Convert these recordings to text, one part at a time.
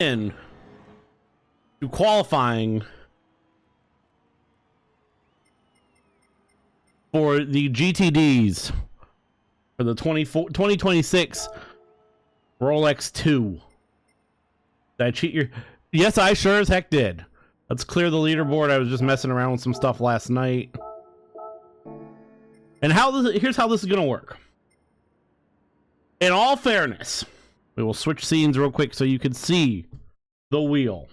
in to qualifying for the GTDs for the 2026 Rolex 2. Did I cheat your... Yes, I sure as heck did. Let's clear the leaderboard. I was just messing around with some stuff last night. And here's how this is going to work. In all fairness, we will switch scenes real quick so you can see the wheel.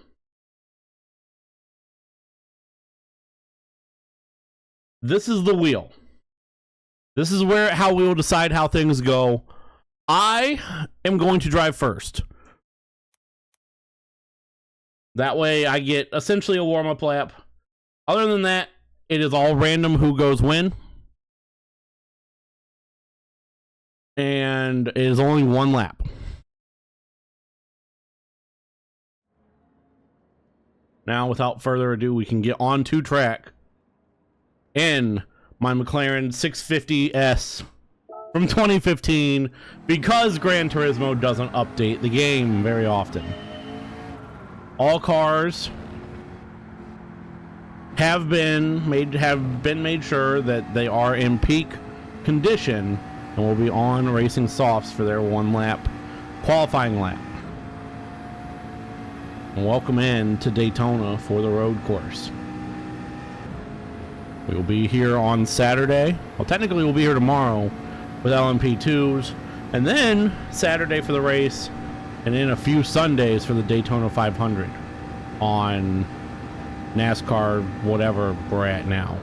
This is the wheel. This is how we will decide how things go. I am going to drive first. That way I get essentially a warm-up lap. Other than that, it is all random who goes when. And it is only one lap. Now, without further ado, we can get on to track in my McLaren 650S from 2015 because Gran Turismo doesn't update the game very often. All cars have been made sure that they are in peak condition and will be on racing softs for their one lap qualifying lap. And welcome in to Daytona for the road course. We will be here on Saturday. Well, technically we'll be here tomorrow with LMP2s, and then Saturday for the race, and then a few Sundays for the Daytona 500 on NASCAR, whatever we're at now.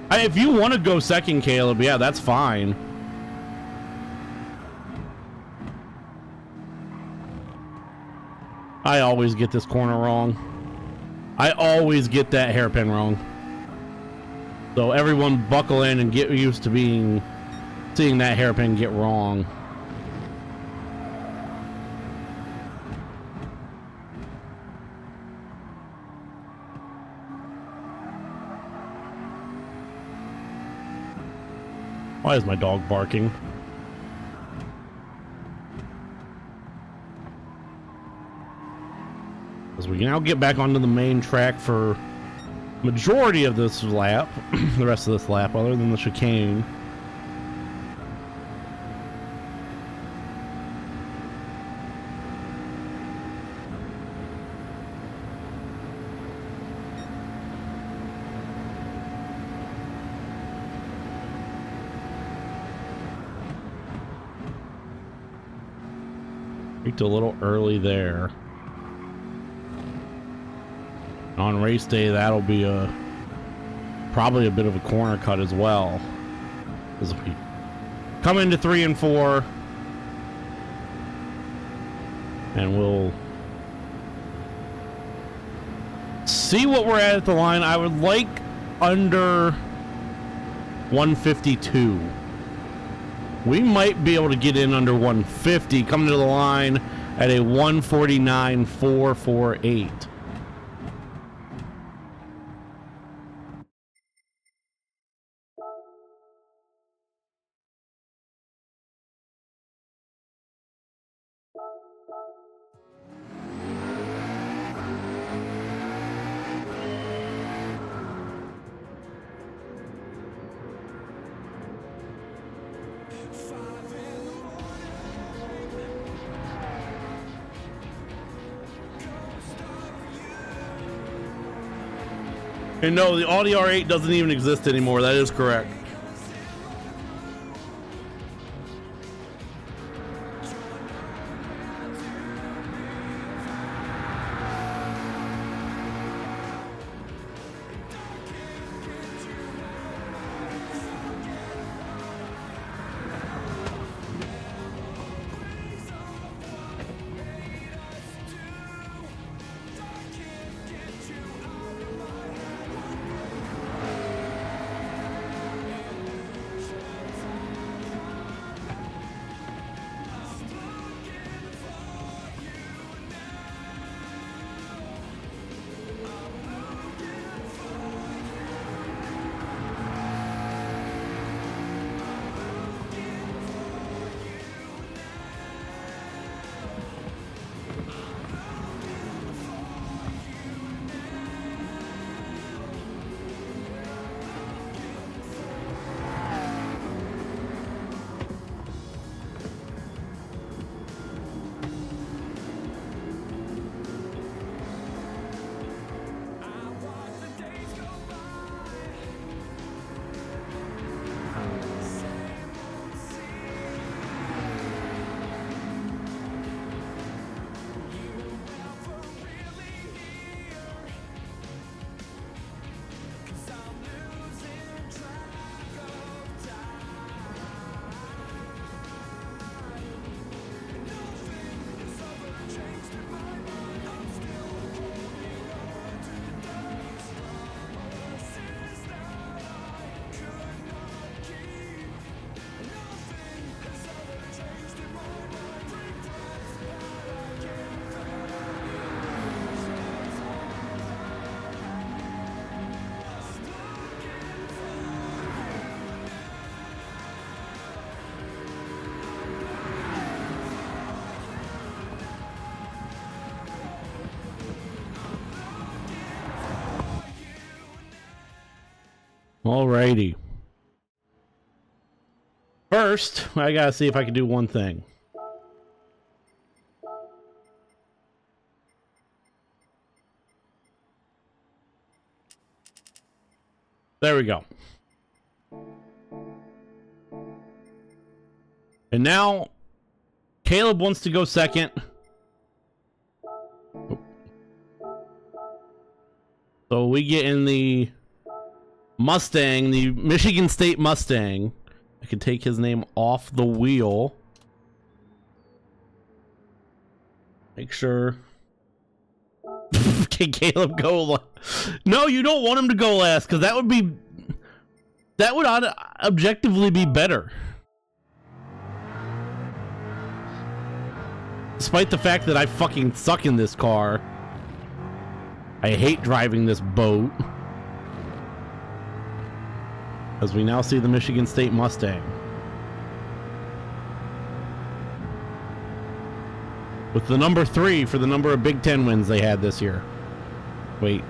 If you want to go second, Caleb, yeah, that's fine. I always get this corner wrong. I always get that hairpin wrong. So everyone buckle in and get used to seeing that hairpin get wrong. Why is my dog barking? As we now get back onto the main track for majority of this lap, the rest of this lap, other than the chicane. Peaked a little early there. On race day, that'll be probably a bit of a corner cut as well, as we come into 3 and 4, and we'll see what we're at the line. I would like under 152. We might be able to get in under 150, coming to the line at a 149.448. And no, the Audi R8 doesn't even exist anymore. That is correct. Alrighty. First, I gotta see if I can do one thing. There we go. And now, Caleb wants to go second. So we get in the Mustang, the Michigan State Mustang. I can take his name off the wheel. Make sure. Can Caleb go? No, you don't want him to go last, because that would objectively be better. Despite the fact that I fucking suck in this car. I hate driving this boat. As we now see the Michigan State Mustang. With the number 3 for the number of Big Ten wins they had this year. Wait.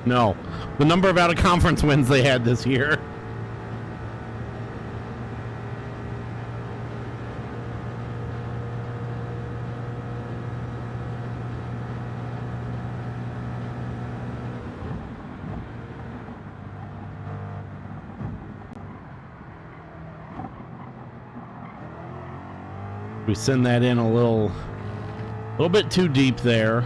No. The number of out-of-conference wins they had this year. We send that in a little bit too deep there.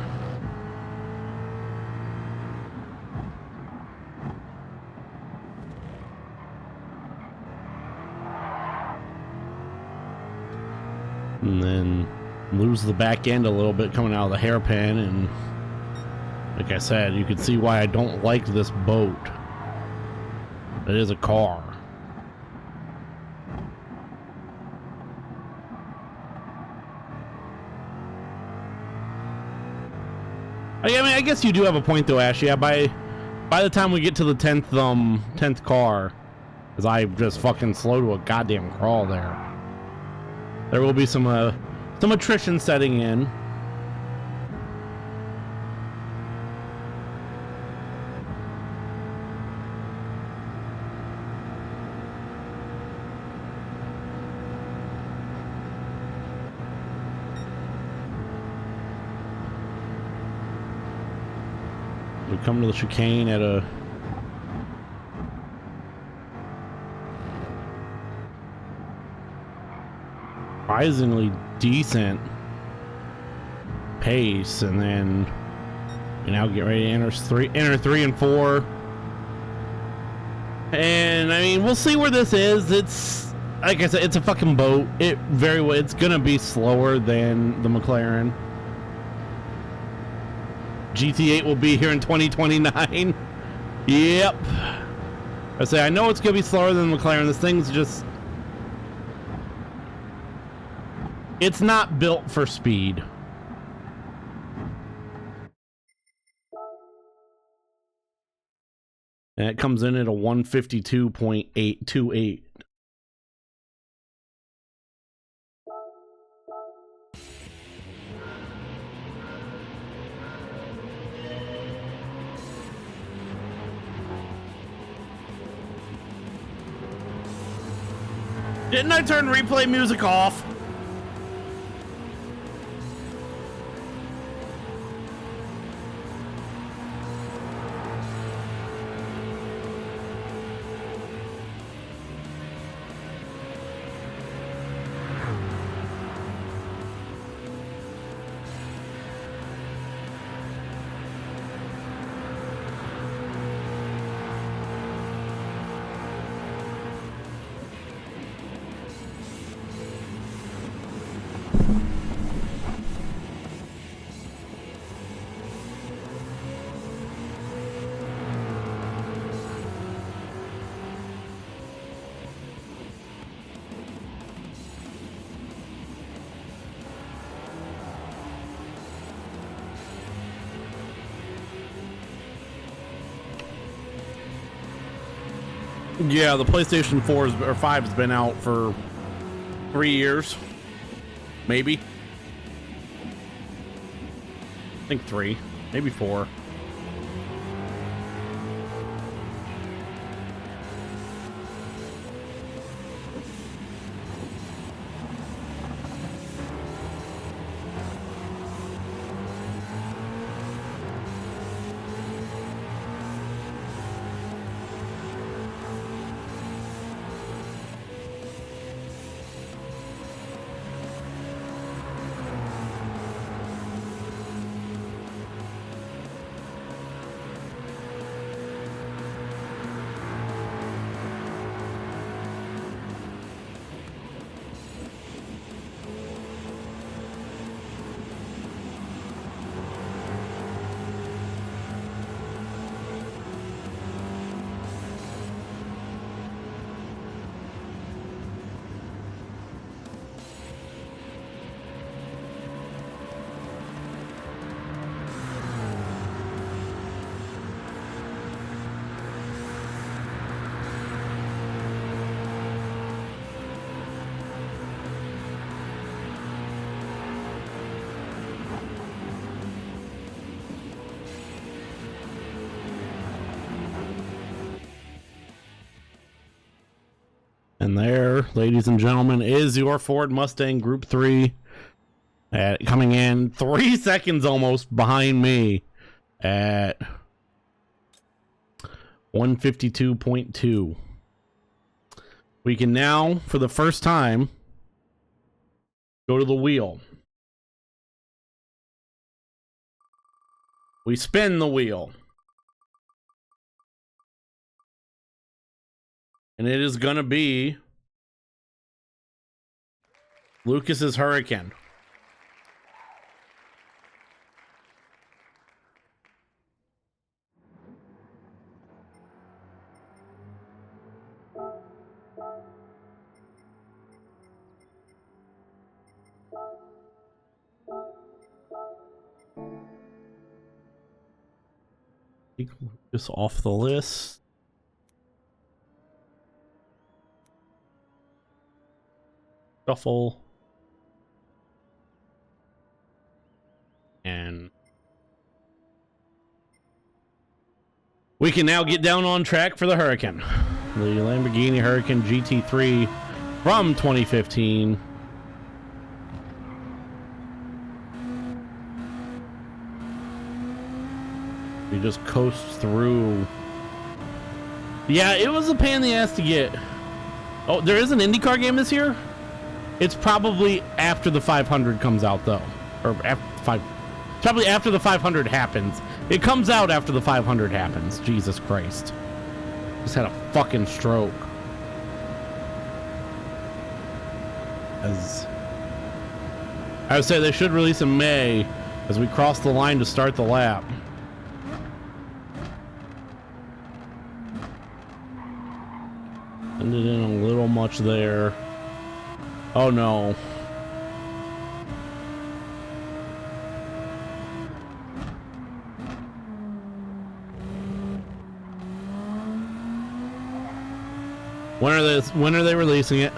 And then lose the back end a little bit coming out of the hairpin, and like I said, you can see why I don't like this boat. It is a car. I mean, I guess you do have a point though, Ash. Yeah, by the time we get to the 10th car, because I just fucking slow to a goddamn crawl there. There will be some attrition setting in. We come to the chicane at a surprisingly decent pace, and then we now get ready to enter 3 and 4. And I mean, we'll see where this is. It's like I said, it's a fucking boat. It's gonna be slower than the McLaren. GT8 will be here in 2029. Yep. I know it's gonna be slower than the McLaren. This thing's just, it's not built for speed. And it comes in at a 152.828. Didn't I turn replay music off? Yeah, the PlayStation 4 or 5 has been out for 3 years. Maybe. I think 3. Maybe 4. And there, ladies and gentlemen, is your Ford Mustang Group 3 coming in 3 seconds almost behind me at 152.2. We can now, for the first time, go to the wheel. We spin the wheel. And it is going to be Lucas's Hurricane. Take Lucas off the list. Shuffle. And we can now get down on track for the Hurricane. The Lamborghini Hurricane GT3 from 2015. We just coast through. Yeah, it was a pain in the ass to get. Oh, there is an IndyCar game this year? It's probably after the 500 comes out, though. Or after probably after the 500 happens. It comes out after the 500 happens. Jesus Christ. Just had a fucking stroke. As I would say, they should release in May as we cross the line to start the lap. Ended in a little much there. Oh no. When are they releasing it?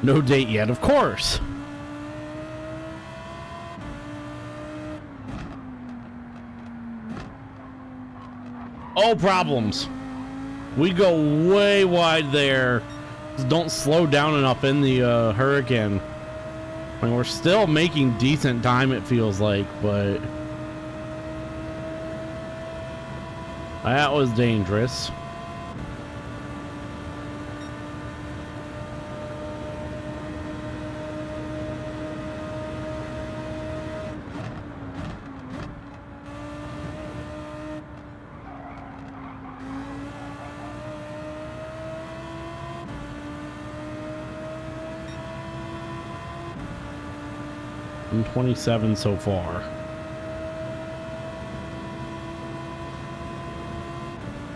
No date yet, of course. Oh, problems. We go way wide there. Just don't slow down enough in the Hurricane. I mean, we're still making decent time, it feels like, but that was dangerous. I'm 27 so far.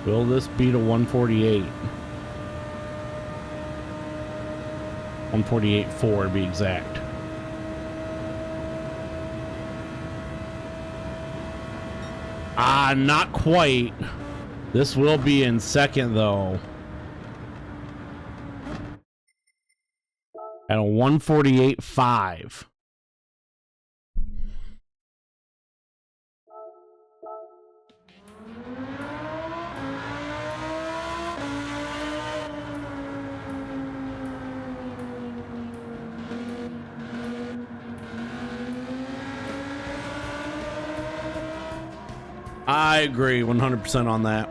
Will this beat a 148? 148.4 to be exact. Not quite. This will be in second though. At a 148.5. I agree 100% on that.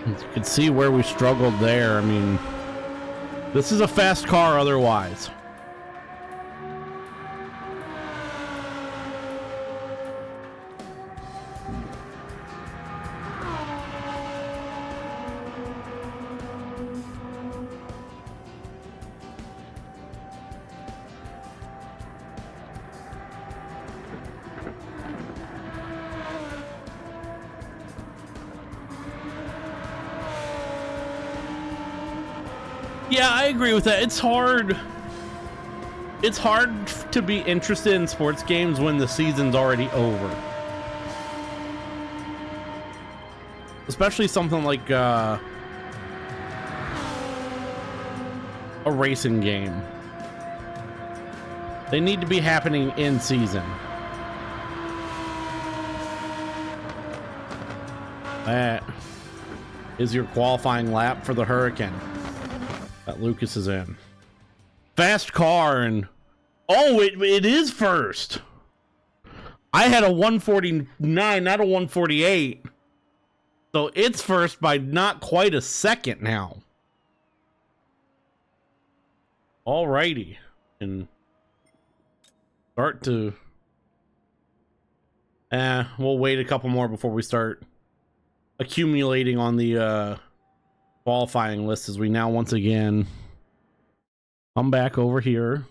You can see where we struggled there. I mean, this is a fast car otherwise. Yeah, I agree with that. It's hard to be interested in sports games when the season's already over. Especially something like a racing game. They need to be happening in season. That is your qualifying lap for the Hurricane that Lucas is in. Fast car, and oh, it is first. I had a 149, not a 148. So it's first by not quite a second now. Alrighty. And start to... we'll wait a couple more before we start accumulating on the qualifying list, as we now once again come back over here.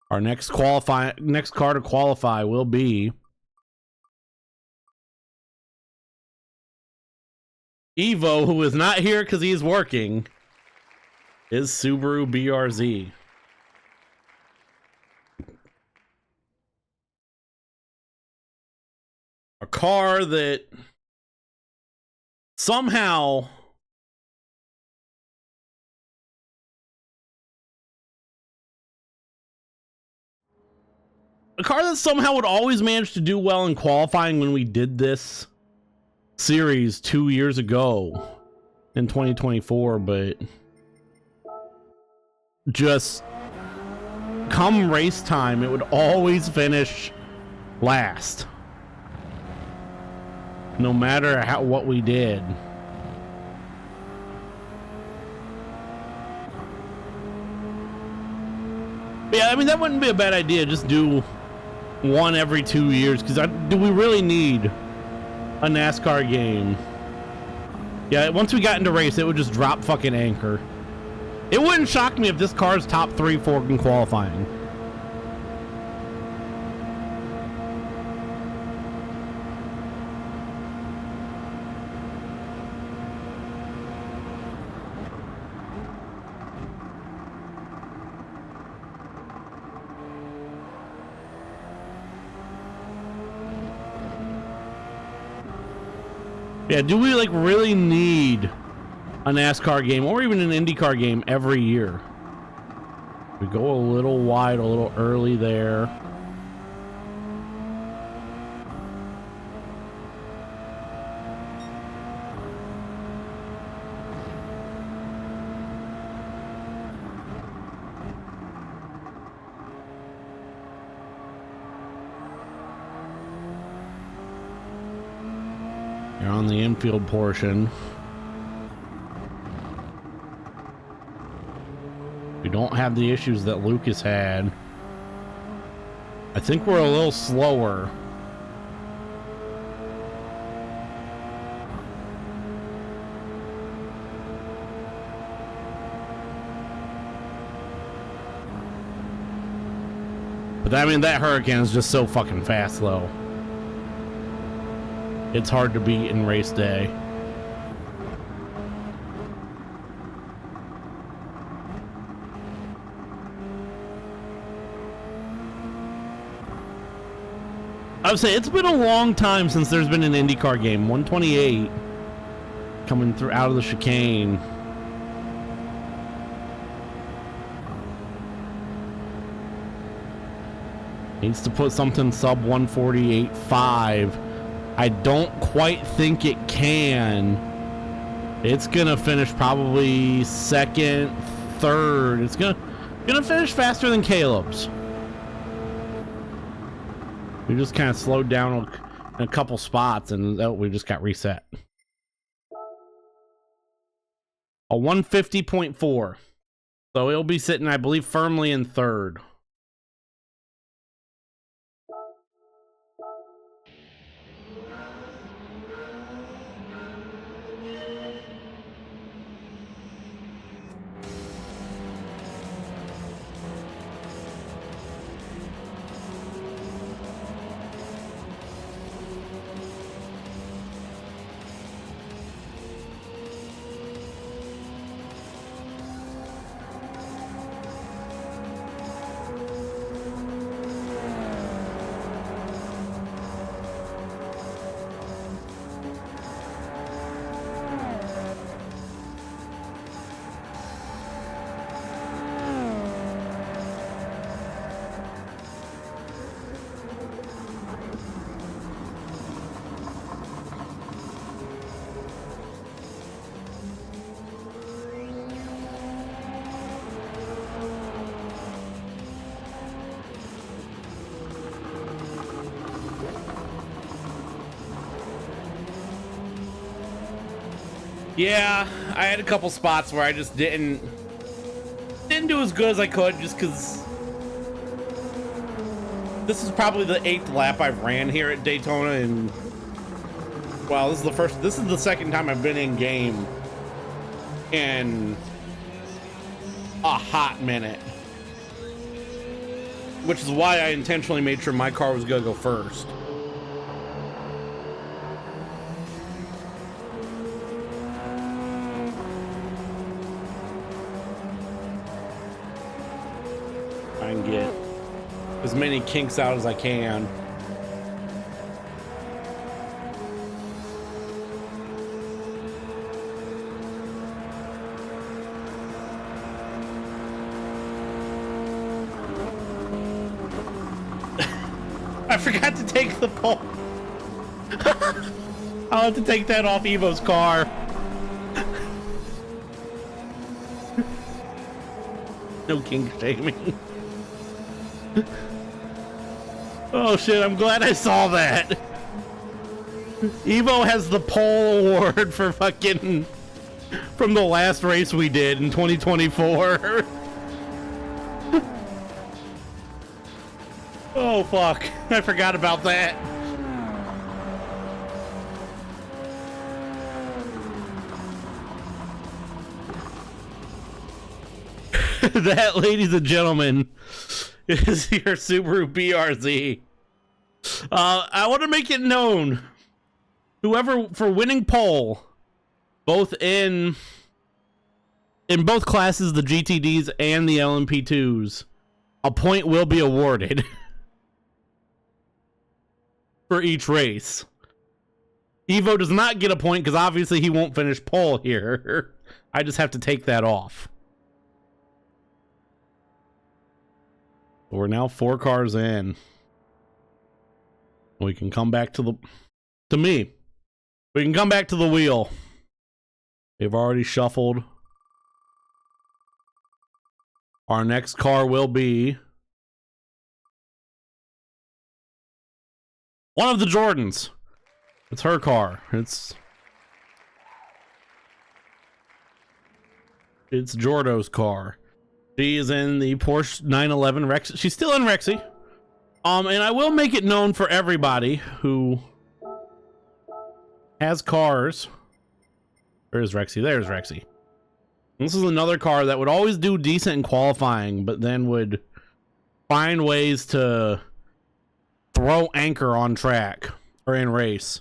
Our next car to qualify will be Evo, who is not here because he's working, is Subaru BRZ. A car that somehow would always manage to do well in qualifying when we did this series 2 years ago in 2024, but just come race time, it would always finish last. No matter what we did. But yeah, I mean, that wouldn't be a bad idea. Just do one every 2 years, because do we really need a NASCAR game? Yeah, once we got into race, it would just drop fucking anchor. It wouldn't shock me if this car's top 3 for in qualifying. Yeah, do we like really need a NASCAR game or even an IndyCar game every year? We go a little wide, a little early there. You're on the infield portion. We don't have the issues that Lucas had. I think we're a little slower. But I mean, that Hurricane is just so fucking fast, though. It's hard to beat in race day. I would say it's been a long time since there's been an IndyCar game. 128 coming through out of the chicane. Needs to put something sub 148.5. I don't quite think it can. It's gonna finish probably second, third. It's gonna finish faster than Caleb's. We just kind of slowed down in a couple spots, and we just got reset. A 150.4. So it'll be sitting, I believe, firmly in third. Yeah, I had a couple spots where I just didn't do as good as I could, just because this is probably the 8th lap I've ran here at Daytona, and well, this is the second time I've been in game in a hot minute, which is why I intentionally made sure my car was gonna go first. And get as many kinks out as I can. I forgot to take the pole. I'll have to take that off Evo's car. No kink shaming. Oh shit, I'm glad I saw that. Evo has the pole award for fucking from the last race we did in 2024. Oh fuck, I forgot about that. That, ladies and gentlemen, is your Subaru BRZ. I want to make it known, whoever for winning pole, both in both classes, the GTDs and the LMP2s, a point will be awarded for each race. Evo does not get a point because obviously he won't finish pole here. I just have to take that off. We're now 4 cars in. We can come back to me. We can come back to the wheel. We've already shuffled. Our next car will be one of the Jordans. It's her car. It's Jordo's car. She is in the Porsche 911 Rex. She's still in Rexy. And I will make it known for everybody who has cars. Where is Rexy? There's Rexy. This is another car that would always do decent in qualifying, but then would find ways to throw anchor on track or in race.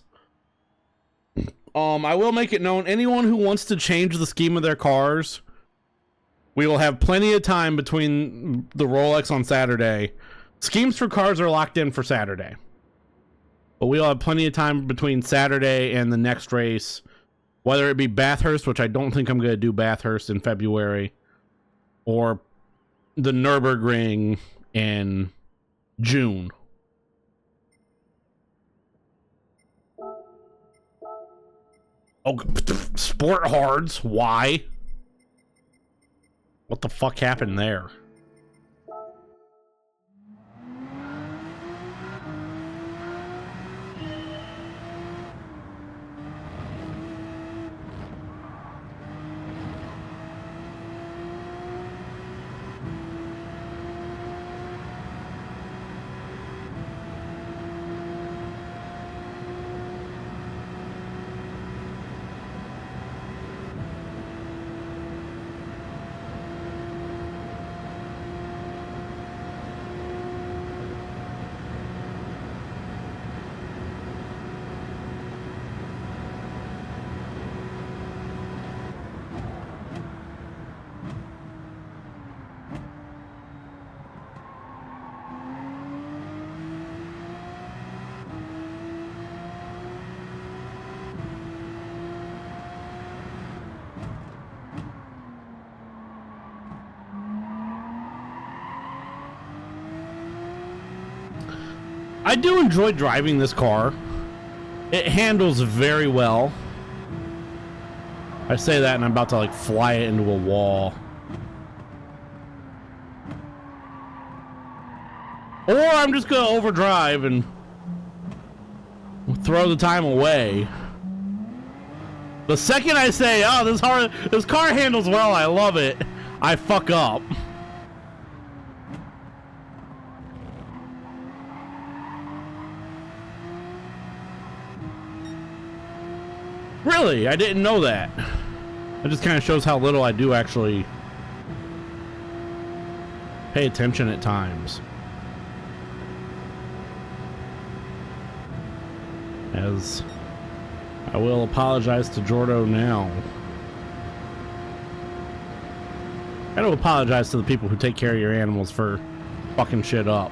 I will make it known, anyone who wants to change the scheme of their cars, we will have plenty of time between the Rolex on Saturday. Schemes for cars are locked in for Saturday, but we'll have plenty of time between Saturday and the next race, whether it be Bathurst, which I don't think I'm going to do Bathurst in February, or the Nürburgring in June. Oh, Sport Hards, why? What the fuck happened there? I do enjoy driving this car. It handles very well. I say that and I'm about to like fly it into a wall. Or I'm just gonna overdrive and throw the time away. The second I say, oh, this car handles well, I love it, I fuck up. Really? I didn't know that. That just kind of shows how little I do actually pay attention at times. As I will apologize to Jordo now. I gotta apologize to the people who take care of your animals for fucking shit up.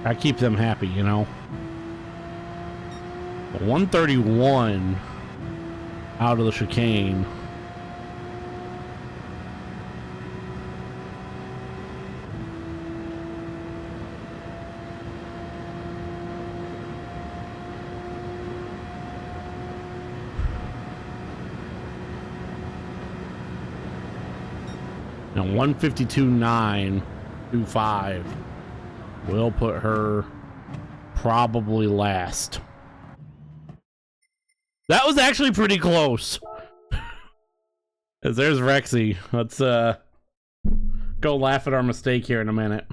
I keep them happy, you know? 131 out of the chicane. Now 152.925 will put her probably last. That was actually pretty close. As there's Rexy. Let's go laugh at our mistake here in a minute.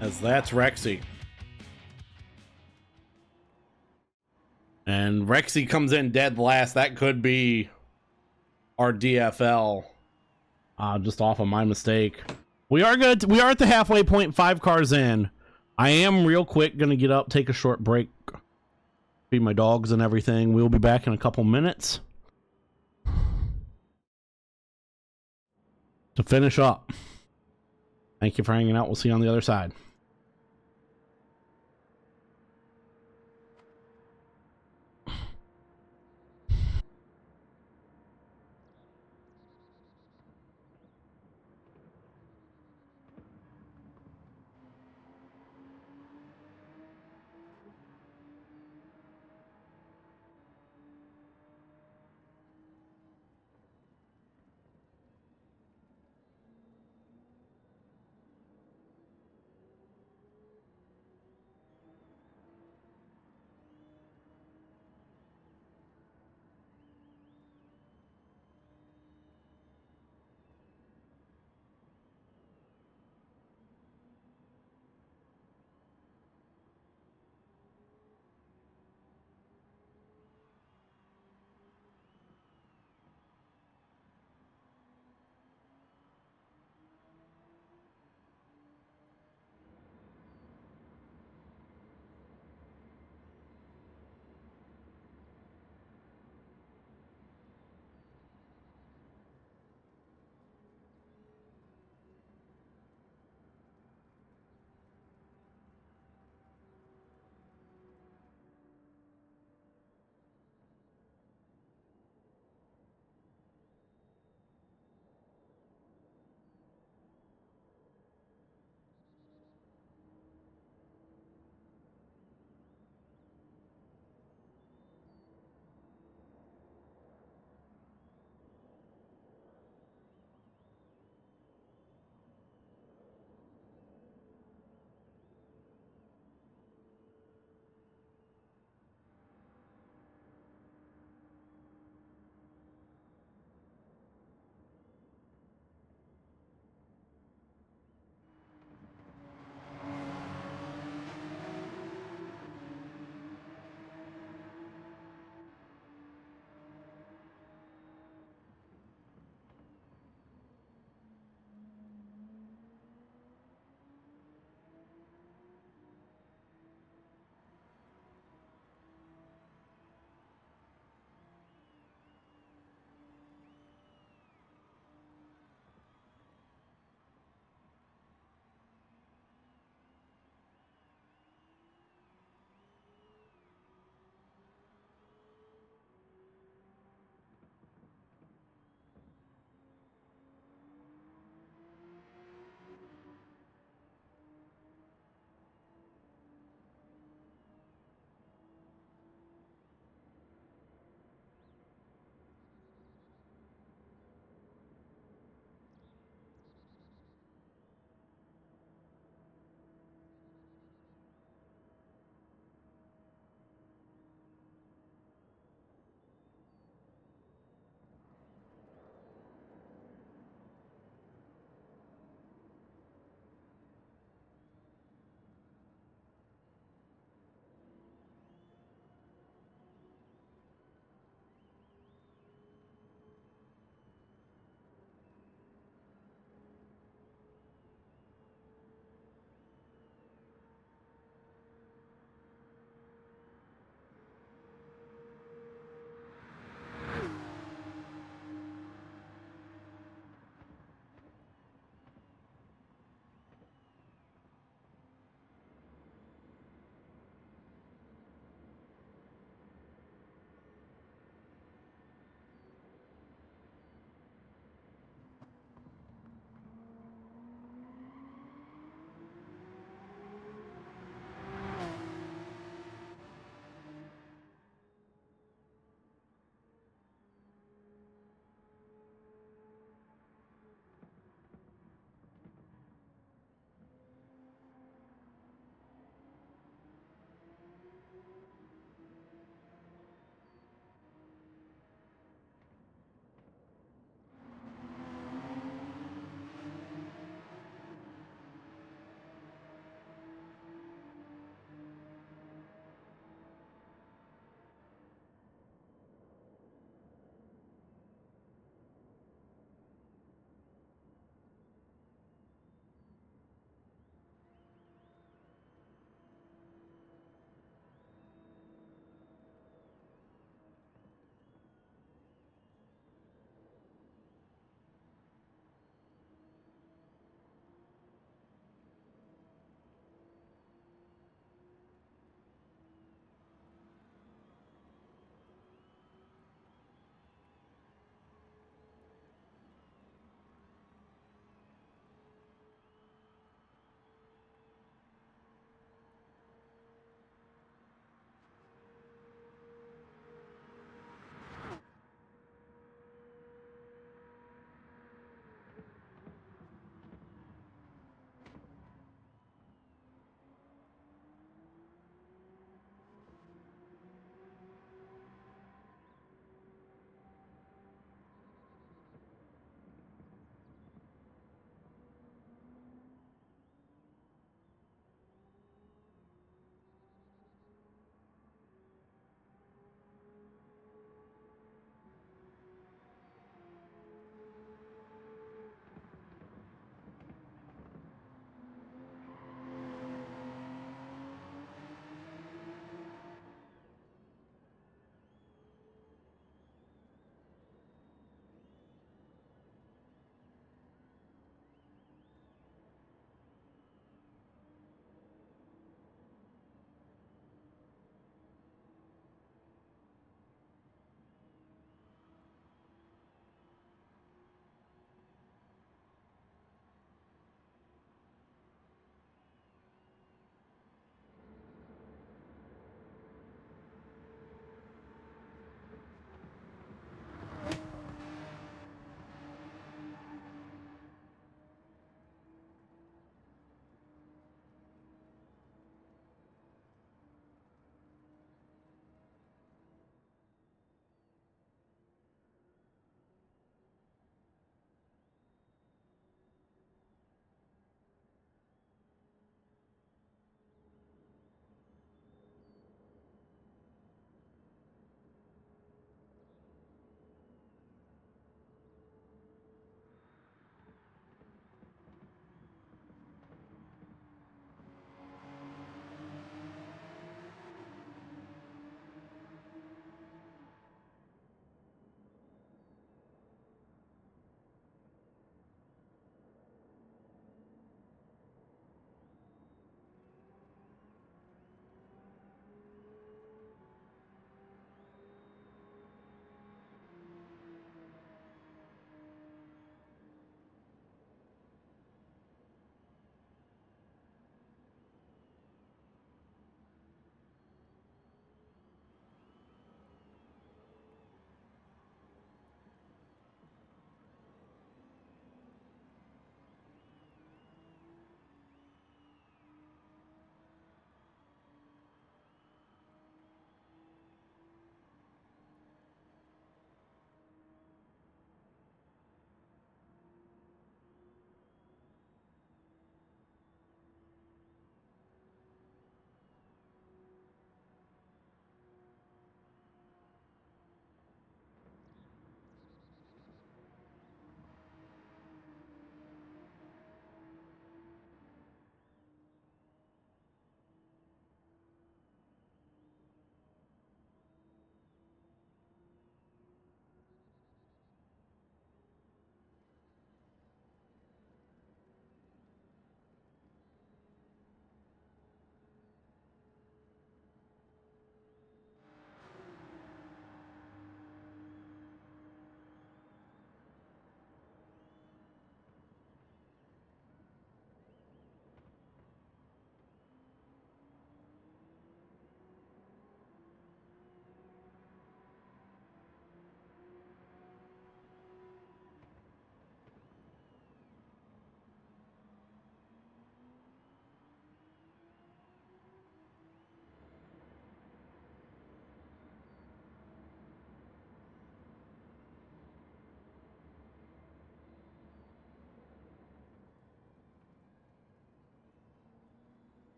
As that's Rexy. And Rexy comes in dead last. That could be our DFL. Just off of my mistake. We are at the halfway point, 5 cars in. I am real quick gonna get up, take a short break, feed my dogs and everything. We'll be back in a couple minutes to finish up. Thank you for hanging out. We'll see you on the other side.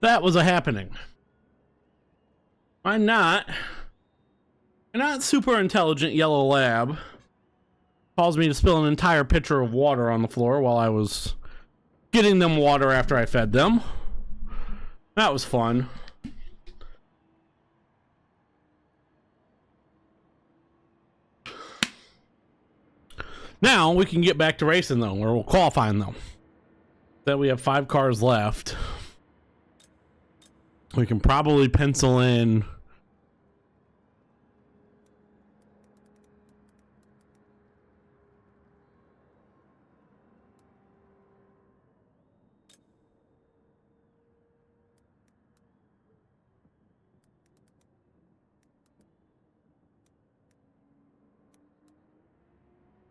that was a happening. I'm not super intelligent yellow lab. Caused me to spill an entire pitcher of water on the floor while I was getting them water after I fed them. That was fun. Now we can get back to racing though, or we'll qualifying though. That we have 5 cars left. We can probably pencil in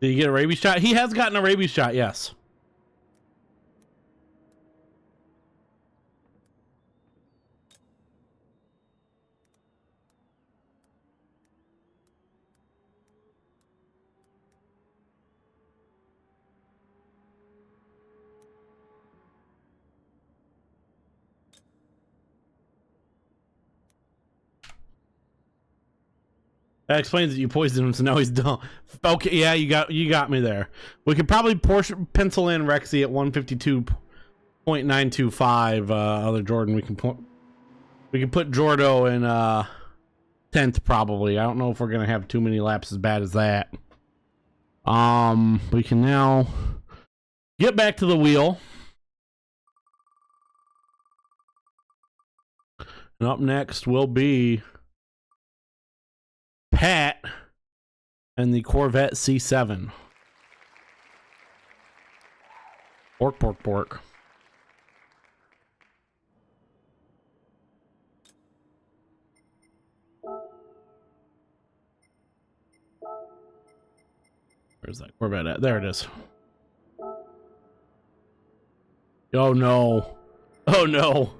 Did he get a rabies shot? He has gotten a rabies shot, yes. That explains that you poisoned him, so now he's done. Okay, yeah, you got me there. We could probably pencil in Rexy at 152.925. Other Jordan, we can put Jordo in 10th probably. I don't know if we're gonna have too many laps as bad as that. We can now get back to the wheel. And up next will be Pat and the Corvette C7. Pork, pork, pork. Where's that Corvette at? There it is. Oh no. Oh no.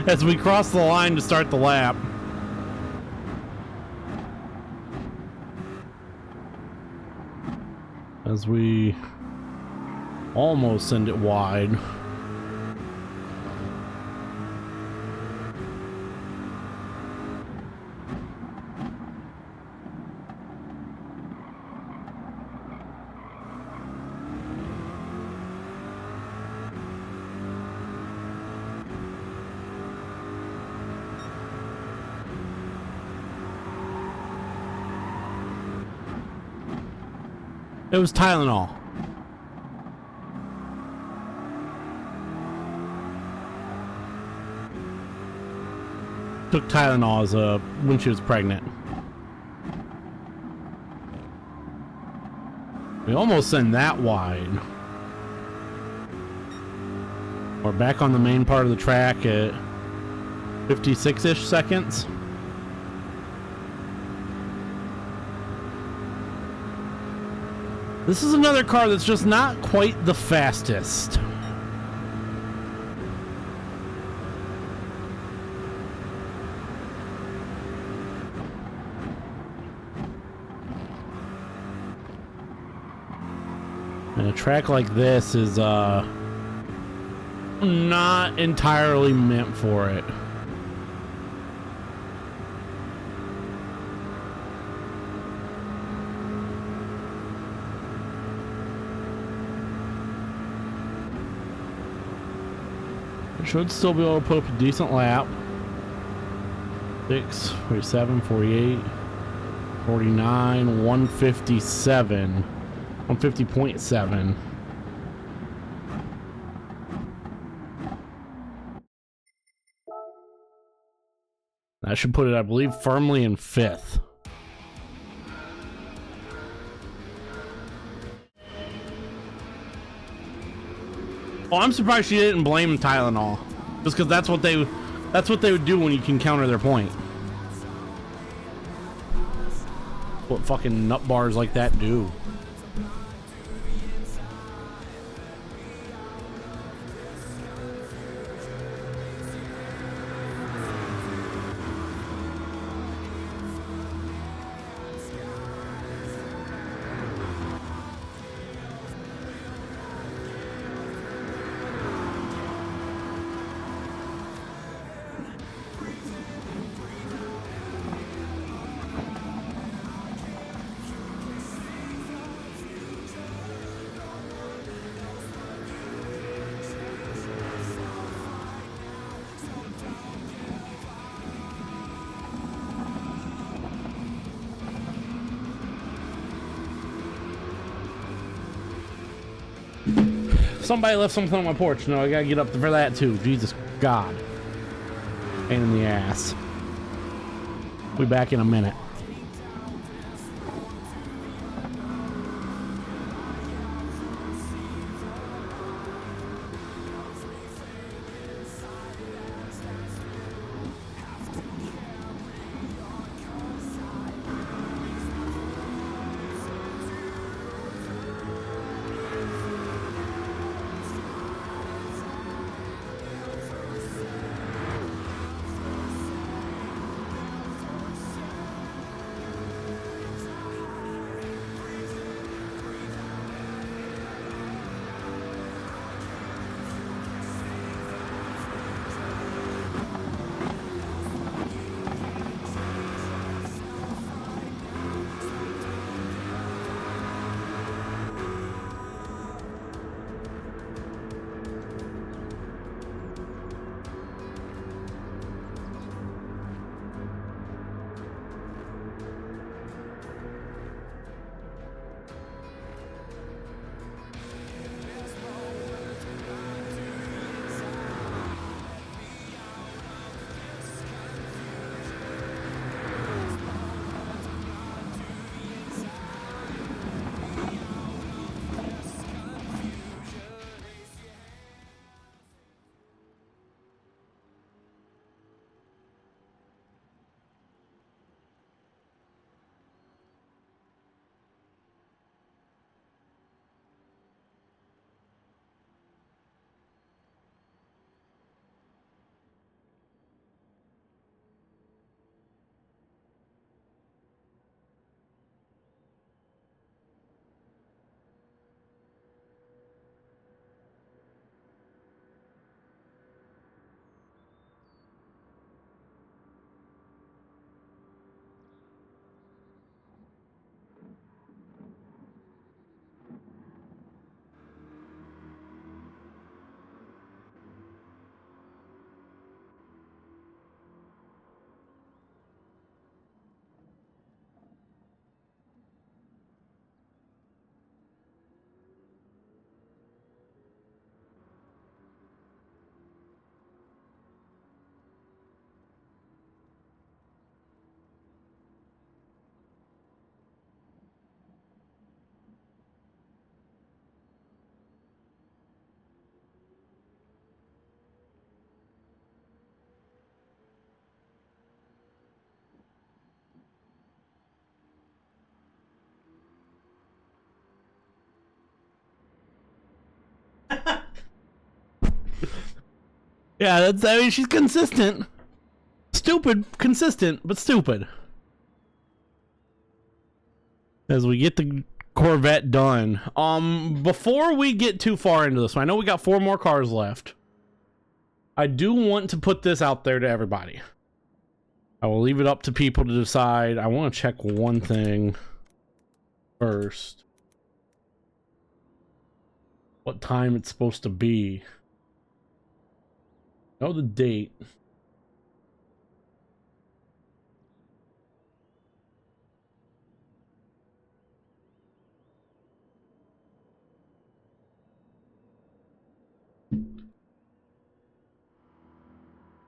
As we cross the line to start the lap. As we almost send it wide. It was Tylenol. Took Tylenol when she was pregnant. We almost send that wide. We're back on the main part of the track at 56-ish seconds. This is another car that's just not quite the fastest. And a track like this is not entirely meant for it. Should still be able to put up a decent lap. 6, 47, 48, 49, 157, 150.7. That should put it, I believe, firmly in 5th. Oh, I'm surprised she didn't blame Tylenol. Just because that's what they would do when you can counter their point. What fucking nut bars like that do. Somebody left something on my porch. No, I gotta get up for that too. Jesus God. Pain in the ass. We'll be back in a minute. Yeah, that's, I mean, she's consistent. Stupid, consistent, but stupid. As we get the Corvette done. Before we get too far into this, I know we got 4 more cars left. I do want to put this out there to everybody. I will leave it up to people to decide. I want to check one thing first. What time it's supposed to be. Know the date.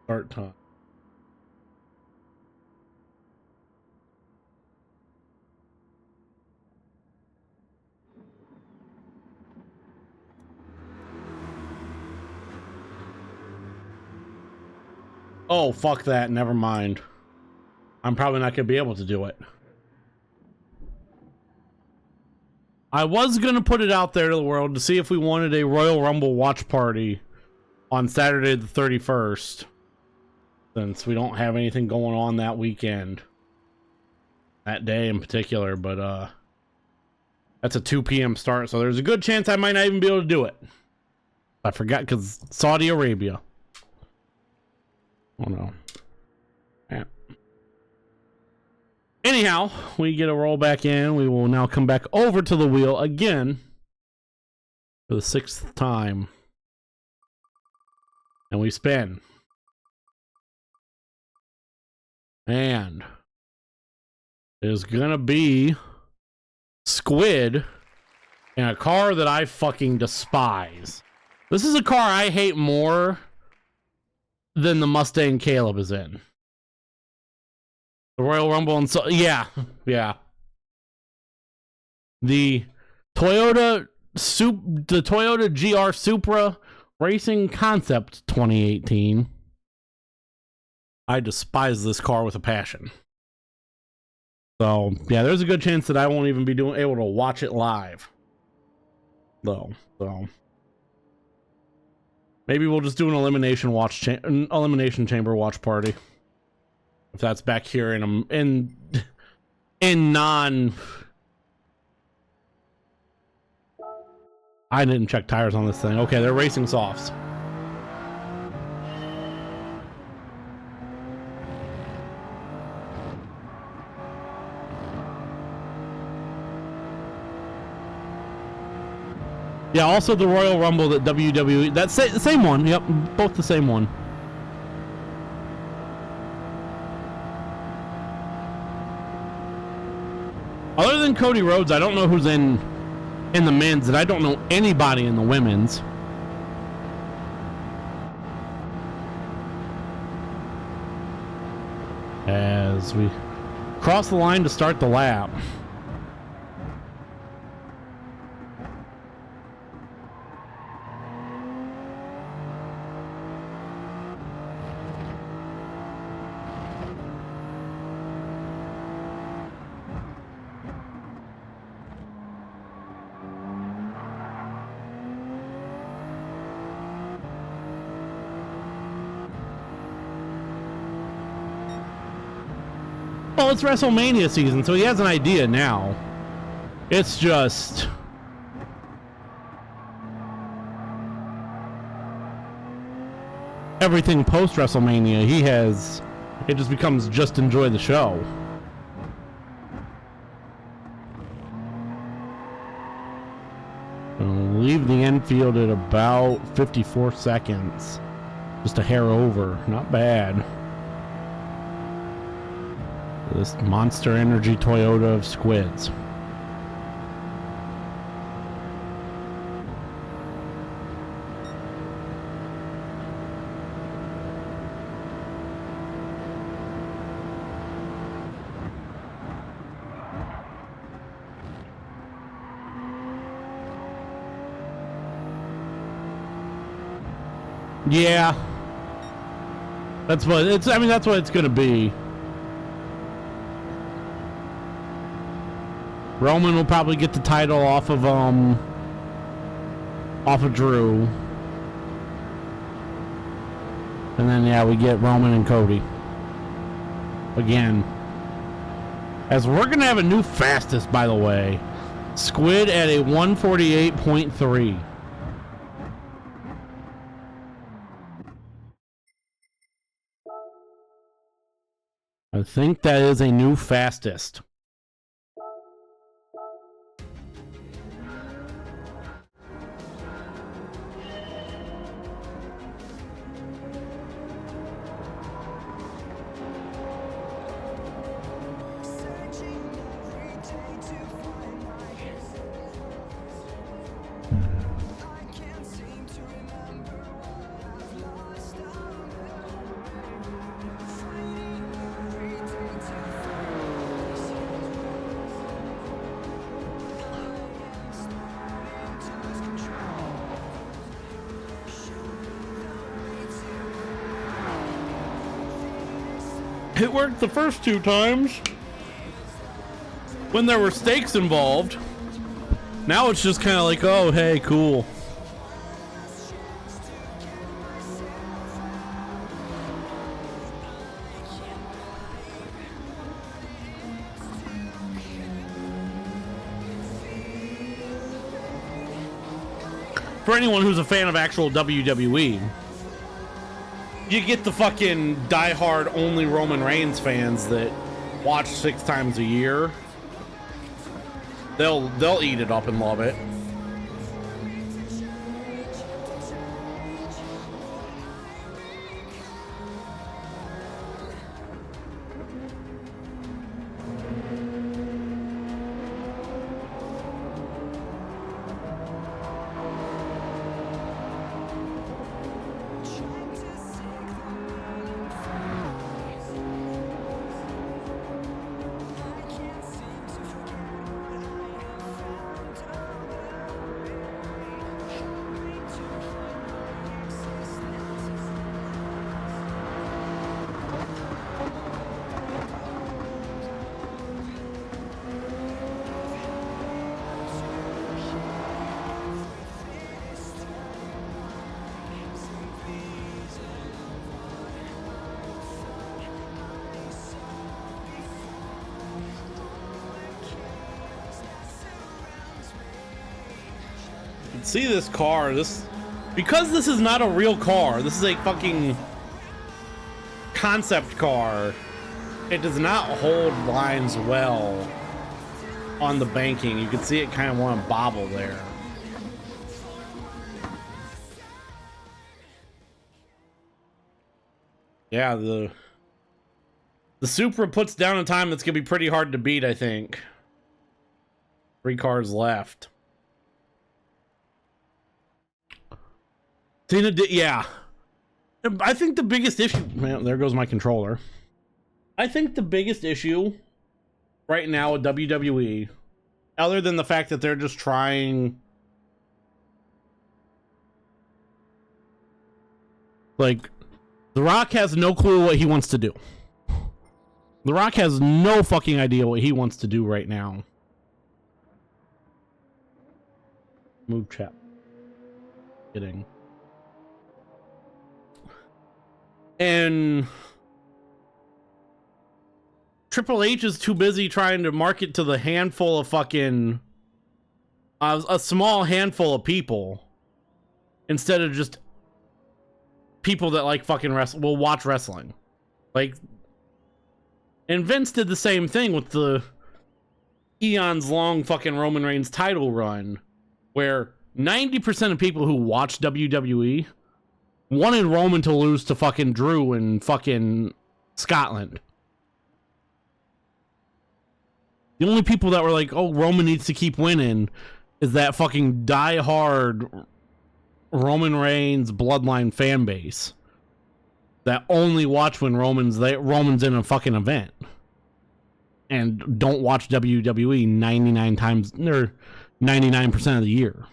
Start time. Oh, fuck that. Never mind. I'm probably not going to be able to do it. I was going to put it out there to the world to see if we wanted a Royal Rumble watch party on Saturday the 31st. Since we don't have anything going on that weekend. That day in particular, but that's a 2 p.m. start, so there's a good chance I might not even be able to do it. I forgot because Saudi Arabia. Oh no. Yeah. Anyhow, we get a roll back in. We will now come back over to the wheel again for the 6th time. And we spin. And there's gonna be Squid in a car that I fucking despise. This is a car I hate more than the Mustang Caleb is in. The Royal Rumble and so yeah. The Toyota GR Supra Racing Concept 2018. I despise this car with a passion. So, yeah, there's a good chance that I won't even be able to watch it live. Though, so maybe we'll just do an elimination chamber watch party. If that's back here in non. I didn't check tires on this thing. Okay, they're racing softs. Yeah, also the Royal Rumble that WWE... That's the same one. Yep, both the same one. Other than Cody Rhodes, I don't know who's in the men's, and I don't know anybody in the women's. As we cross the line to start the lap. Well, it's WrestleMania season, so he has an idea now. It's just... everything post-WrestleMania, he has... It just becomes just enjoy the show. I'll leave the infield at about 54 seconds. Just a hair over. Not bad. This Monster Energy Toyota of Squids. Yeah. That's what it's, I mean, that's what it's gonna be. Roman will probably get the title off of Drew. And then yeah, we get Roman and Cody. Again. As we're gonna have a new fastest, by the way. Squid at a 148.3. I think that is a new fastest. It worked the first 2 times when there were stakes involved. Now it's just kind of like, oh, hey, cool. For anyone who's a fan of actual WWE, you get the fucking diehard only Roman Reigns fans that watch 6 times a year. They'll eat it up and love it. See this car, because this is not a real car, this is a fucking concept car. It does not hold lines well on the banking. You can see it kind of want to bobble there. Yeah, the Supra puts down a time that's gonna be pretty hard to beat, I think. 3 cars left. Yeah, I think the biggest issue, man, there goes my controller. I think the biggest issue right now with WWE, other than the fact that they're just trying, like, The Rock has no clue what he wants to do. The Rock has no fucking idea what he wants to do right now. Move chat. Kidding. And Triple H is too busy trying to market to the handful of fucking a small handful of people instead of just people that like fucking will watch wrestling. Like, and Vince did the same thing with the eons long fucking Roman Reigns title run, where 90% of people who watch WWE wanted Roman to lose to fucking Drew in fucking Scotland. The only people that were like, oh, Roman needs to keep winning is that fucking die-hard Roman Reigns bloodline fan base that only watch when Roman's in a fucking event and don't watch WWE 99% of the year.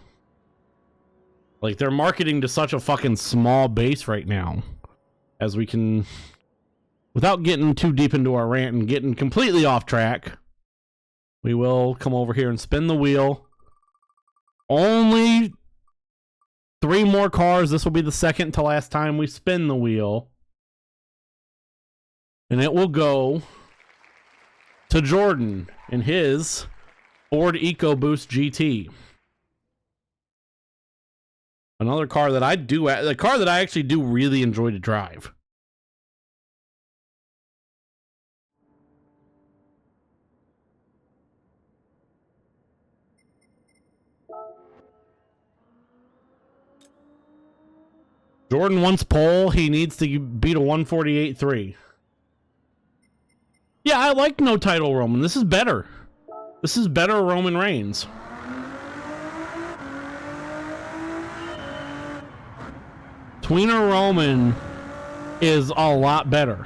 Like, they're marketing to such a fucking small base right now. As we can, without getting too deep into our rant and getting completely off track, we will come over here and spin the wheel. Only 3 more cars. This will be the second to last time we spin the wheel. And it will go to Jordan in his Ford EcoBoost GT. Another car that the car that I actually do really enjoy to drive. Jordan wants pole. He needs to beat a 148.3. Yeah, I like no title Roman. This is better. This is better Roman Reigns. Tweener Roman is a lot better.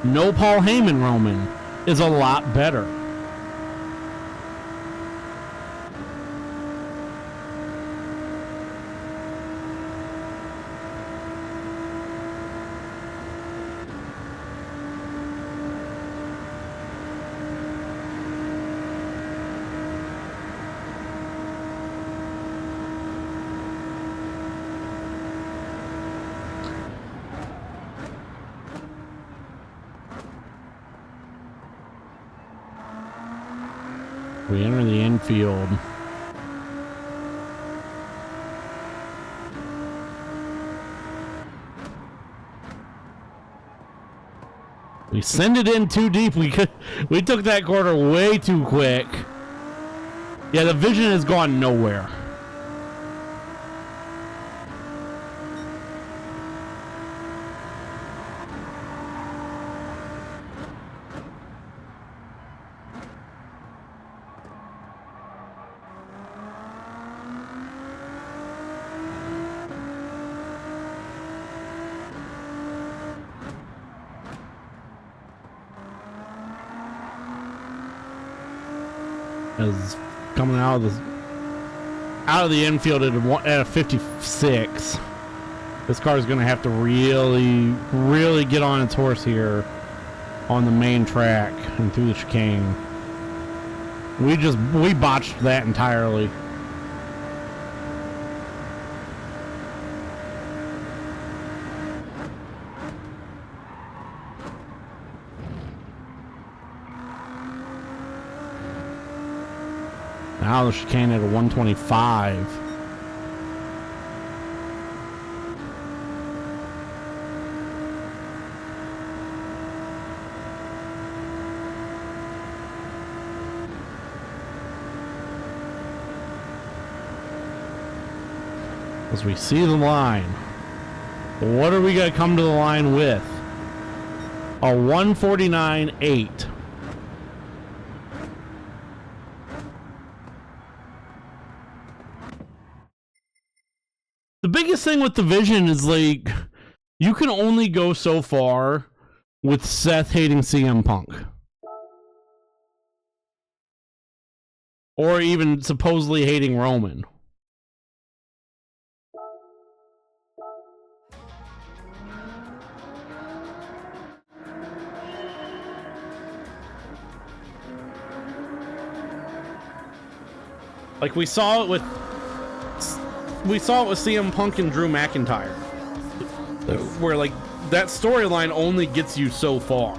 No Paul Heyman Roman is a lot better. We enter the infield. We send it in too deep. We took that corner way too quick. Yeah, the vision has gone nowhere. Is coming out of the infield at a 56. This car is going to have to really get on its horse here on the main track and through the chicane. We botched that entirely. Now the chicane at a 125. As we see the line, what are we going to come to the line with? A 149.8. The biggest thing with the Vision is, like, you can only go so far with Seth hating CM Punk. Or even supposedly hating Roman. Like, we saw it with CM Punk and Drew McIntyre, where, like, that storyline only gets you so far.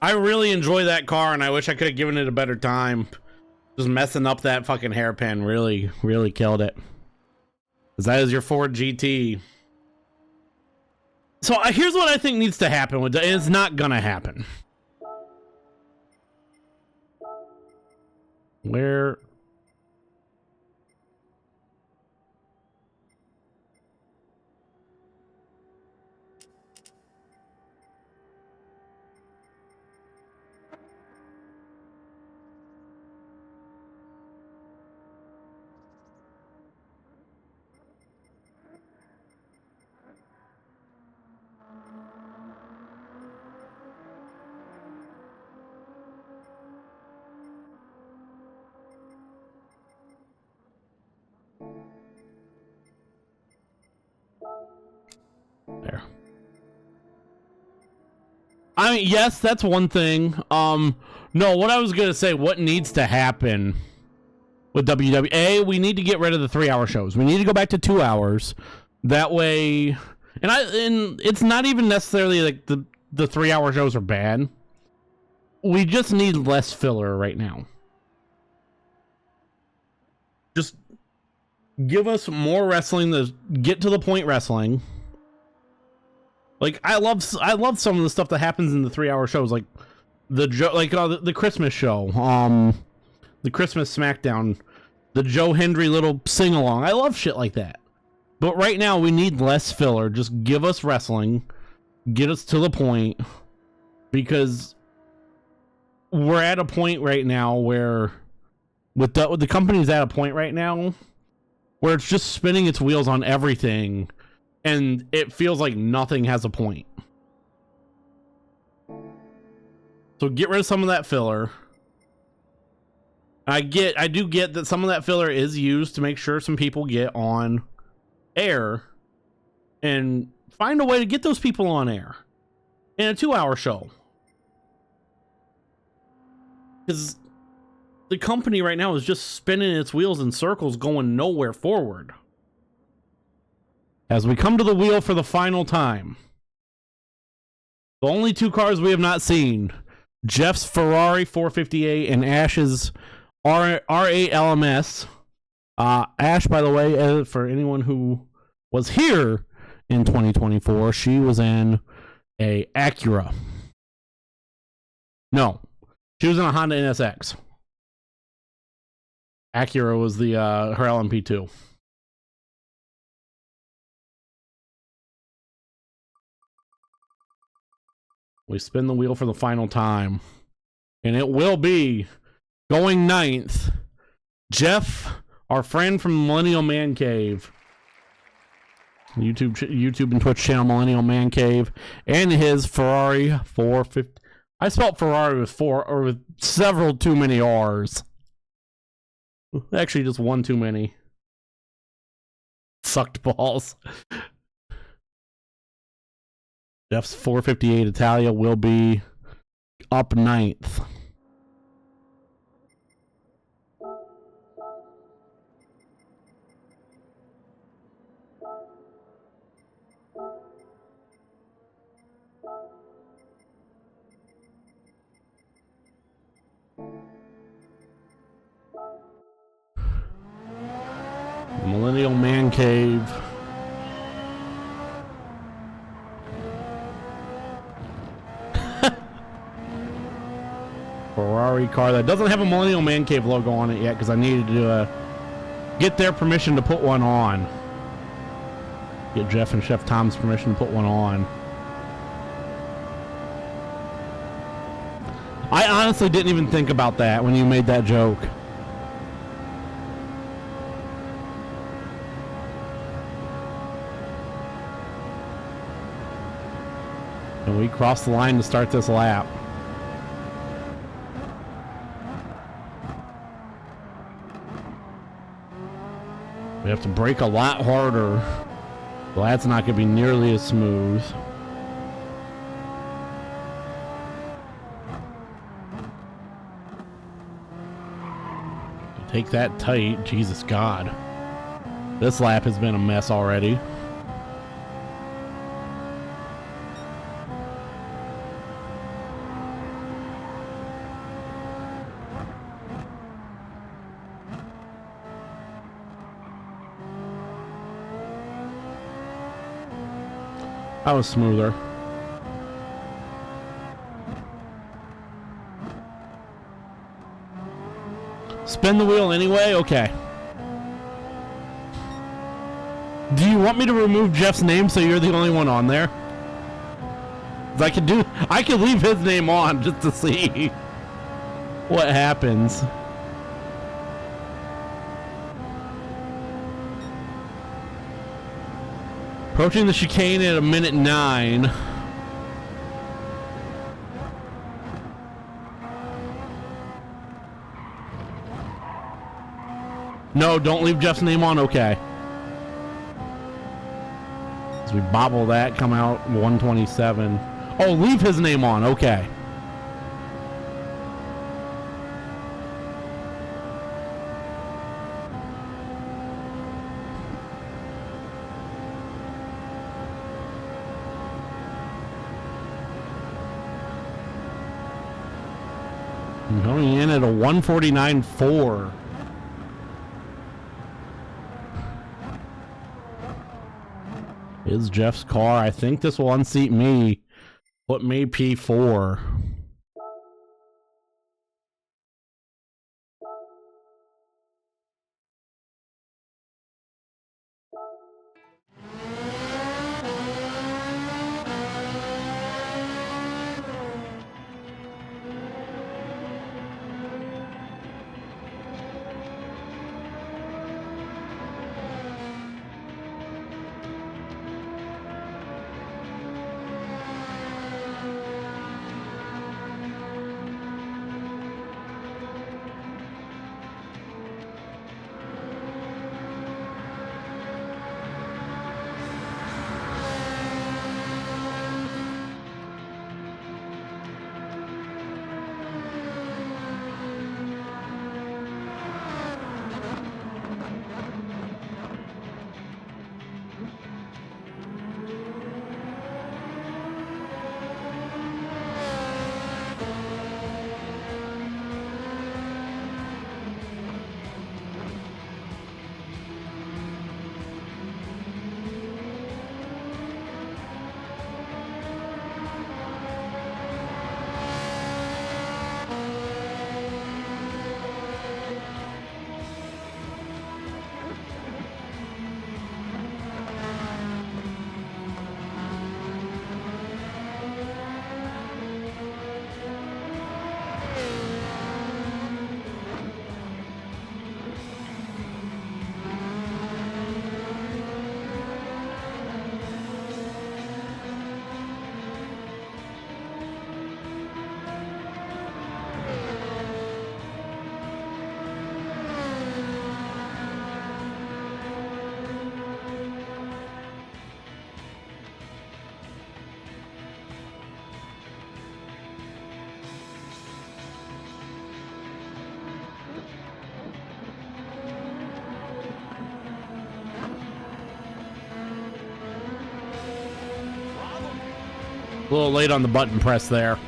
I really enjoy that car, and I wish I could have given it a better time. Just messing up that fucking hairpin really killed it. 'Cause that is your Ford GT. So here's what I think needs to happen with it. It's not gonna happen. Where? There. I mean, yes, that's one thing. No, what I was gonna say, what needs to happen with WWE? We need to get rid of the 3-hour shows. We need to go back to 2 hours. That way, and it's not even necessarily like the 3-hour shows are bad. We just need less filler right now. Just give us more wrestling, to get to the point wrestling. Like I love some of the stuff that happens in the 3-hour shows, like the Christmas show, the Christmas SmackDown, the Joe Hendry little sing along. I love shit like that. But right now we need less filler. Just give us wrestling, get us to the point, because we're at a point right now where with the company's at a point right now where it's just spinning its wheels on everything. And it feels like nothing has a point. So get rid of some of that filler. I do get that some of that filler is used to make sure some people get on air. And find a way to get those people on air in a 2-hour show. Because the company right now is just spinning its wheels in circles, going nowhere forward. As we come to the wheel for the final time, the only 2 cars we have not seen, Jeff's Ferrari 458 and Ash's R8 LMS. Ash, by the way, for anyone who was here in 2024, she was in a Acura. No, she was in a Honda NSX. Acura was the her LMP2. We spin the wheel for the final time. And it will be going 9th. Jeff, our friend from Millennial Man Cave. YouTube and Twitch channel Millennial Man Cave. And his Ferrari 450. I spelled Ferrari with several too many R's. Actually, just one too many. Sucked balls. Jeff's 458 Italia will be up 9th. Millennial Man Cave. Ferrari car that doesn't have a Millennial Man Cave logo on it yet because I needed to get their permission to put one on. Get Jeff and Chef Tom's permission to put one on. I honestly didn't even think about that when you made that joke. And we crossed the line to start this lap. We have to brake a lot harder. Well, that's not going to be nearly as smooth. Take that tight. Jesus God. This lap has been a mess already. That was smoother. Spin the wheel anyway? Okay. Do you want me to remove Jeff's name so you're the only one on there? I could leave his name on just to see what happens. Approaching the chicane at 1:09. No, don't leave Jeff's name on. Okay. As we bobble that, come out 127. Oh, leave his name on. Okay. Going in at a 149.4. Is Jeff's car. I think this will unseat me. Put me P4. A little late on the button press there.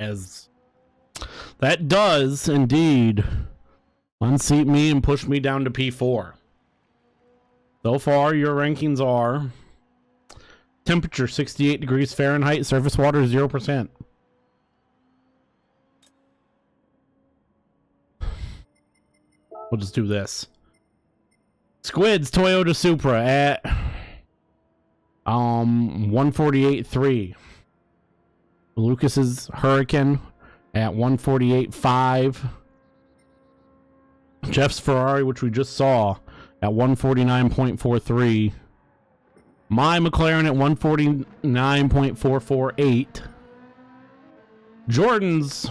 As that does indeed unseat me and push me down to P4. So far, your rankings are temperature 68 degrees Fahrenheit, surface water 0%. We'll just do this. Squid's Toyota Supra at 148.3. Lucas's Hurricane at 148.5. Jeff's Ferrari, which we just saw, at 149.43. My McLaren at 149.448. Jordan's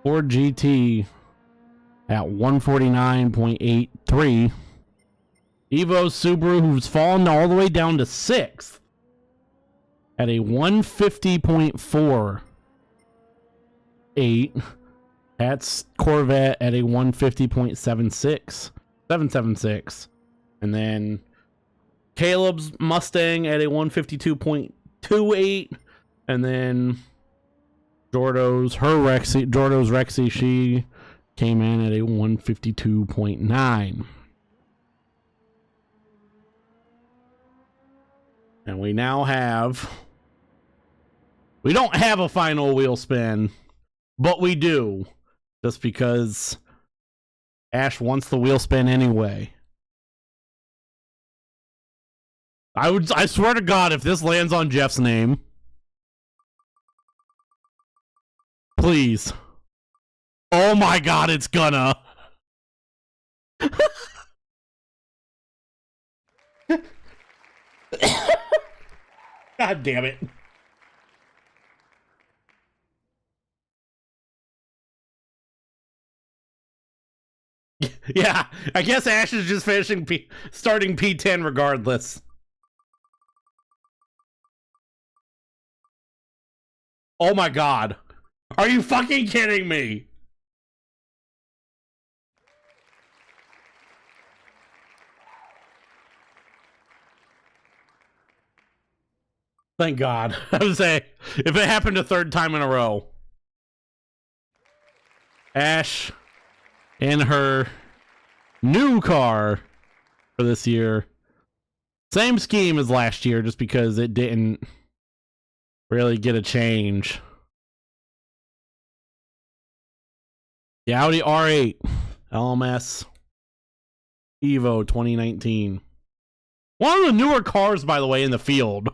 Ford GT at 149.83. Evo Subaru, who's fallen all the way down to 6th at a 150.48. Pat's Corvette at a 150.76. 776. And then Caleb's Mustang at a 152.28. And then Jordo's Rexy, she came in at a 152.9. And we now have... We don't have a final wheel spin, but we do. Just because Ash wants the wheel spin anyway. I swear to God, if this lands on Jeff's name, please. Oh my God, it's gonna. God damn it. Yeah, I guess Ash is just starting P10 regardless. Oh my God. Are you fucking kidding me? Thank God. I would say, if it happened a third time in a row. Ash, in her new car for this year. Same scheme as last year, just because it didn't really get a change. The Audi R8 LMS Evo 2019. One of the newer cars, by the way, in the field.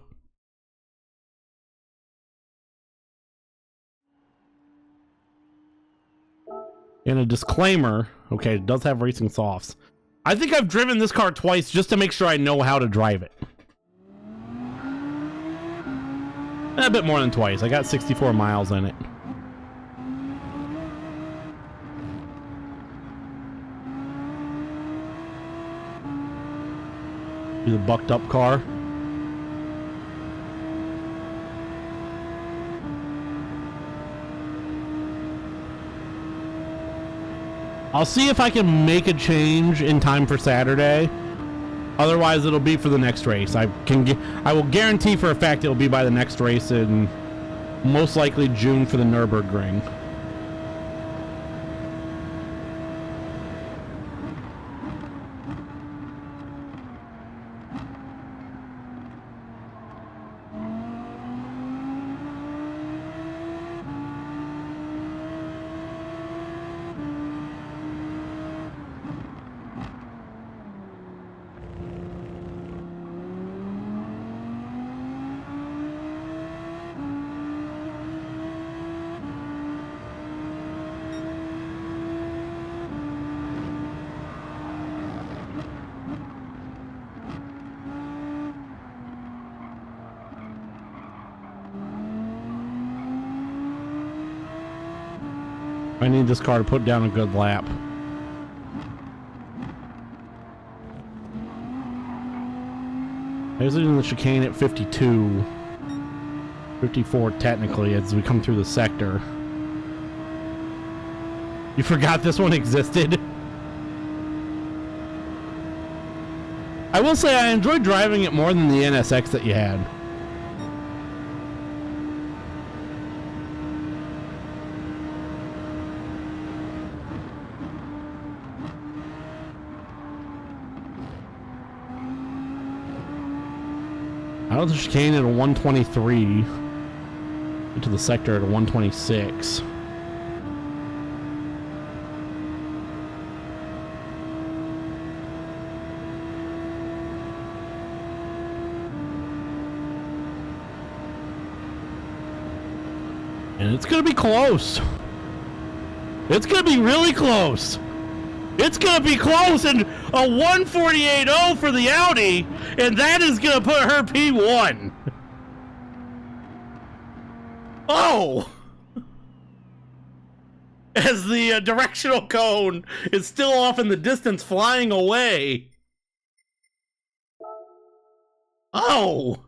And a disclaimer, okay, it does have racing softs. I think I've driven this car twice just to make sure I know how to drive it. A bit more than twice. I got 64 miles in it. Here's a bucked up car. I'll see if I can make a change in time for Saturday. Otherwise, it'll be for the next race. I will guarantee for a fact it'll be by the next race in most likely June for the Nürburgring. I need this car to put down a good lap. I was in the chicane at 52. 54 technically as we come through the sector. You forgot this one existed? I will say I enjoyed driving it more than the NSX that you had. Out of the chicane at a 123. Into the sector at a 126. And it's gonna be close. It's gonna be really close. It's gonna be close, and a 148.0 for the Audi, and that is gonna put her P1. Oh! As the directional cone is still off in the distance, flying away. Oh!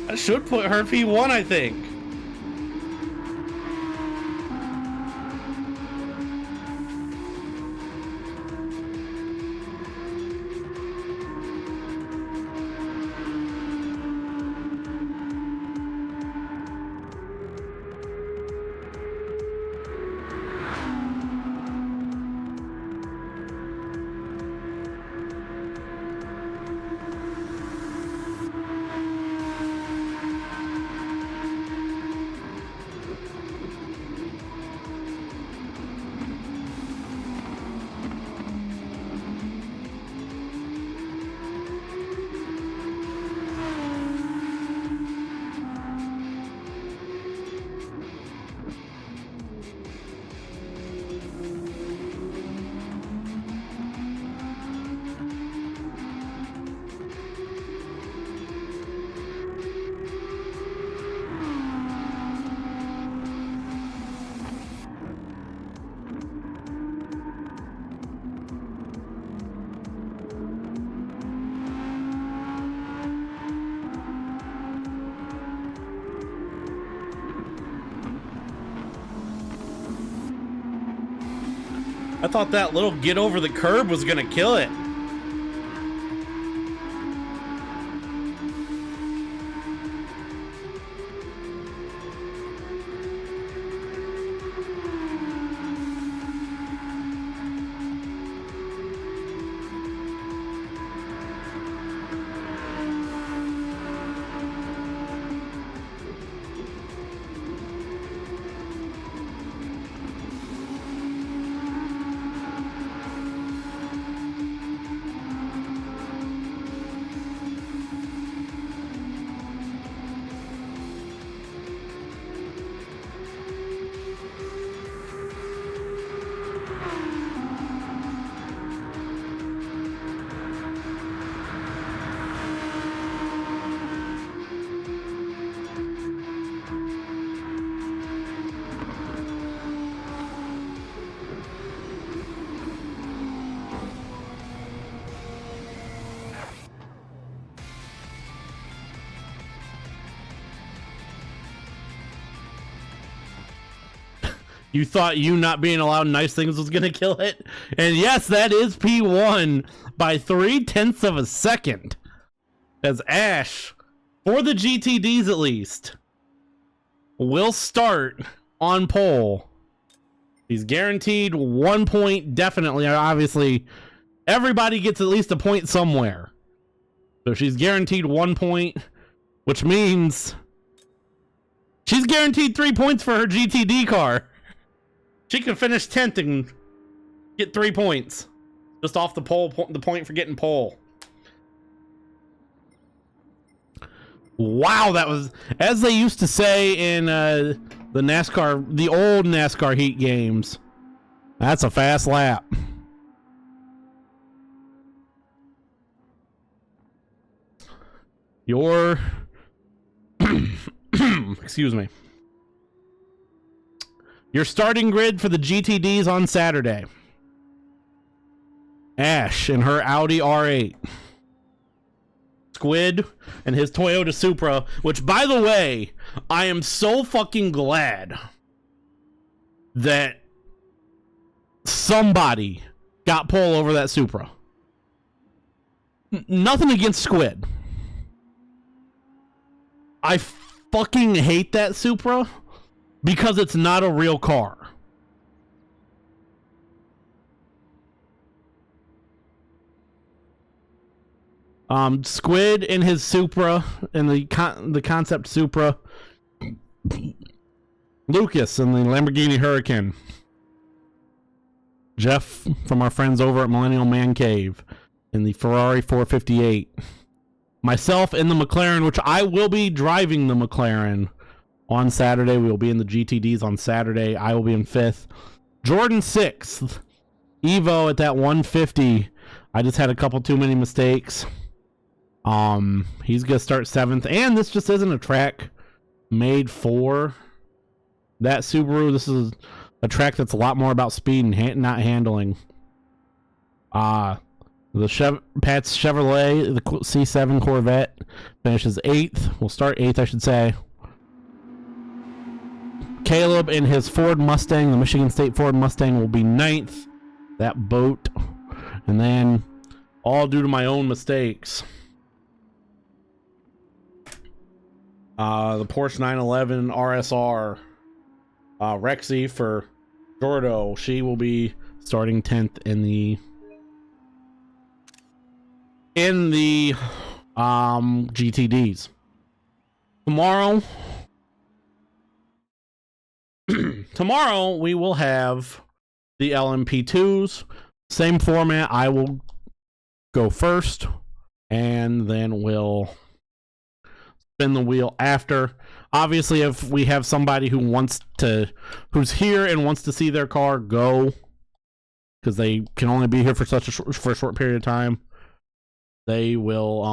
I should put her P1, I think. I thought that little get over the curb was gonna kill it. You thought you not being allowed nice things was gonna kill it? And yes, that is P1 by 0.3 of a second. As Ash, for the GTDs at least, will start on pole. He's guaranteed 1 point, definitely. Obviously, everybody gets at least a point somewhere. So she's guaranteed 1 point, which means she's guaranteed 3 points for her GTD car. She can finish 10th and get 3 points. Just off the pole, the point for getting pole. Wow, that was, as they used to say in the NASCAR, the old NASCAR heat games, that's a fast lap. Your, excuse me. Your starting grid for the GTDs on Saturday. Ash in her Audi R8. Squid and his Toyota Supra, which, by the way, I am so fucking glad that somebody got pole over that Supra. Nothing against Squid. I fucking hate that Supra because it's not a real car. Squid in his Supra, in the concept Supra. Lucas in the Lamborghini Huracan. Jeff from our friends over at Millennial Man Cave in the Ferrari 458. Myself in the McLaren, which I will be driving the McLaren on Saturday. We will be in the GTDs on Saturday. I will be in 5th. Jordan 6th. Evo at that 150. I just had a couple too many mistakes. He's gonna start 7th, and this just isn't a track made for that Subaru. This is a track that's a lot more about speed and not handling. Pat's Chevrolet, the C7 Corvette, finishes 8th. We'll start 8th, I should say. Caleb in his Ford Mustang, the Michigan State Ford Mustang, will be 9th. That boat. And then, all due to my own mistakes, the Porsche 911 RSR, Rexy for Jordo, she will be starting 10th in the GTDs. Tomorrow we will have the LMP2s. Same format. I will go first, and then we'll spin the wheel after. Obviously, if we have somebody who's here and wants to see their car go, because they can only be here for for a short period of time, they will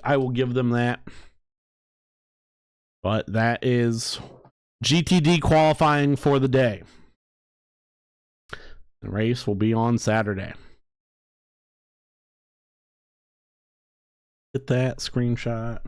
I will give them that. But that is GTD qualifying for the day. The race will be on Saturday. Get that screenshot.